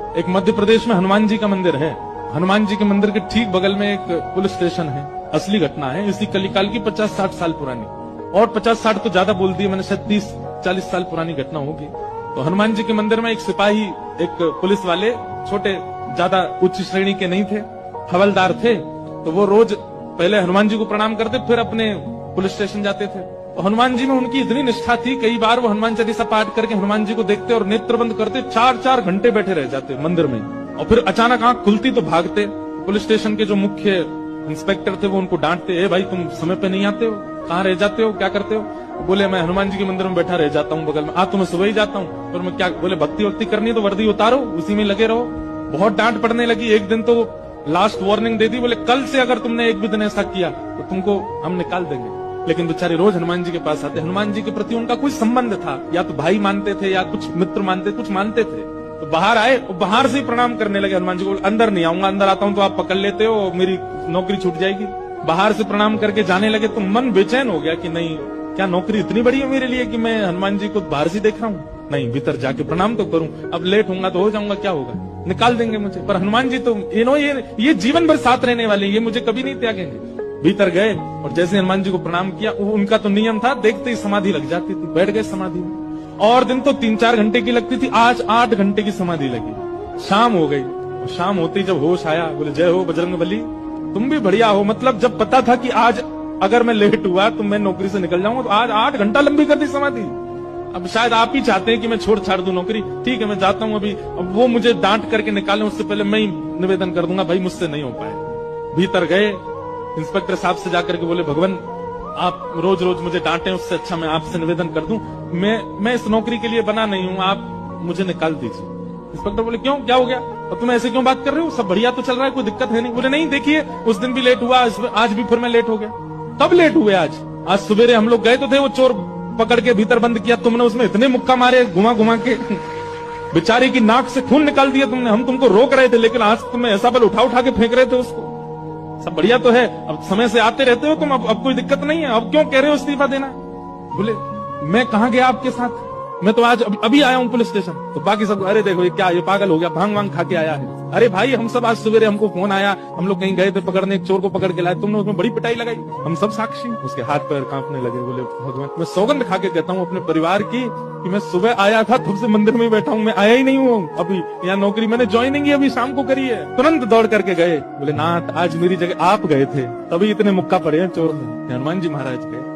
एक मध्य प्रदेश में हनुमान जी का मंदिर है। हनुमान जी के मंदिर के ठीक बगल में एक पुलिस स्टेशन है। असली घटना है, इसी कलिकाल की 50-60 साल पुरानी, और 50-60 तो ज्यादा बोल दी मैंने, शायद 30-40 साल पुरानी घटना होगी। तो हनुमान जी के मंदिर में एक सिपाही, एक पुलिस वाले, छोटे, ज्यादा उच्च श्रेणी के नहीं थे, हवलदार थे। तो वो रोज पहले हनुमान जी को प्रणाम करते, फिर अपने पुलिस स्टेशन जाते थे। तो हनुमान जी में उनकी इतनी निष्ठा थी, कई बार वो हनुमान चालीसा पाठ करके हनुमान जी को देखते और नेत्र बंद करते, 4-4 घंटे बैठे रह जाते मंदिर में। और फिर अचानक आंख खुलती तो भागते। पुलिस स्टेशन के जो मुख्य इंस्पेक्टर थे वो उनको डांटते, ए भाई तुम समय पे नहीं आते हो, कहाँ रह जाते हो, क्या करते हो? बोले मैं हनुमान जी के मंदिर में बैठा रह जाता हूँ बगल में। तो मैं सुबह ही जाता हूँ। फिर मैं क्या, बोले भक्ति वक्ति करनी तो वर्दी उतारो, उसी में लगे रहो। बहुत डांट पड़ने लगी। एक दिन तो लास्ट वार्निंग दे दी, बोले कल से अगर तुमने एक भी दिन ऐसा किया तो तुमको हम निकाल देंगे। लेकिन बेचारे रोज हनुमान जी के पास आते। हनुमान जी के प्रति उनका कोई संबंध था, या तो भाई मानते थे या कुछ मित्र मानते, कुछ मानते थे। तो बाहर आए और बाहर से ही प्रणाम करने लगे हनुमान जी को। अंदर नहीं आऊंगा, अंदर आता हूं तो आप पकड़ लेते हो, मेरी नौकरी छूट जाएगी। बाहर से प्रणाम करके जाने लगे। तो मन बेचैन हो गया कि नहीं, क्या नौकरी इतनी बड़ी है मेरे लिए कि मैं हनुमान जी को बाहर से देख रहा हूँ? नहीं, भीतर जाके प्रणाम तो करूं। अब लेट होऊंगा तो हो जाऊंगा, क्या होगा, निकाल देंगे मुझे। पर हनुमान जी तो ये जीवन भर साथ रहने वाले, ये मुझे कभी नहीं त्यागेंगे। भीतर गए और जैसे हनुमान जी को प्रणाम किया, उनका तो नियम था, देखते ही समाधि लग जाती थी। बैठ गए समाधि में। और दिन तो 3-4 घंटे की लगती थी, आज 8 घंटे की समाधि लगी। शाम हो गई और शाम होती जब होश आया, बोले जय हो बजरंगबली, तुम भी बढ़िया हो। मतलब जब पता था कि आज अगर मैं लेट हुआ तो मैं नौकरी से निकल जाऊंगा, तो आज 8 घंटा लंबी कर दी समाधि। अब शायद आप ही चाहते हैं कि मैं छोड़ छाड़ दूं नौकरी। ठीक है, मैं जाता हूं अभी। अब वो मुझे डांट करके निकालें उससे पहले मैं ही निवेदन कर दूंगा, भाई मुझसे नहीं हो पाए। भीतर गए, इंस्पेक्टर साहब से जाकर के बोले, भगवान आप रोज रोज मुझे डांटे, उससे अच्छा मैं आपसे निवेदन कर दूं, मैं इस नौकरी के लिए बना नहीं हूं, आप मुझे निकाल दीजिए। इंस्पेक्टर बोले क्यों, क्या हो गया, और तुम ऐसे क्यों बात कर रहे हो, सब बढ़िया तो चल रहा है, कोई दिक्कत है नहीं। बोले नहीं, देखिए उस दिन भी लेट हुआ, आज भी फिर मैं लेट हो गया। कब लेट हुए? आज सवेरे हम लोग गए तो थे, वो चोर पकड़ के भीतर बंद किया तुमने, उसमें इतने मुक्का मारे घुमा घुमा के, बेचारे की नाक से खून निकाल दिया तुमने। हम तुमको रोक रहे थे, लेकिन आज तुम्हें ऐसा बल उठा उठा के फेंक रहे थे उसको। सब बढ़िया तो है, अब समय से आते रहते हो तुम, अब कोई दिक्कत नहीं है, अब क्यों कह रहे हो इस्तीफा देना? बोले मैं कहां गया आपके साथ, मैं तो आज अभी आया हूं पुलिस स्टेशन। तो बाकी सब, अरे देखो ये क्या, ये पागल हो गया, भांग वांग खा के आया है। अरे भाई हम सब आज सवेरे, हमको फोन आया, हम लोग कहीं गए थे पकड़ने, एक चोर को पकड़ के लाए, तुमने उसमें बड़ी पिटाई लगाई, हम सब साक्षी। उसके हाथ पैर कांपने लगे। बोले भगवान, मैं सौगंध खा के कहता हूँ अपने परिवार की कि मैं सुबह आया था, तब से मंदिर में बैठा हूँ, मैं आया ही नहीं हूँ अभी। यहाँ नौकरी मैंने ज्वाइनिंग ही अभी शाम को करी है। तुरंत दौड़ करके गए। बोले नाथ, आज मेरी जगह आप गए थे, तभी इतने मुक्का पड़े हैं चोर में। हनुमान जी महाराज गए।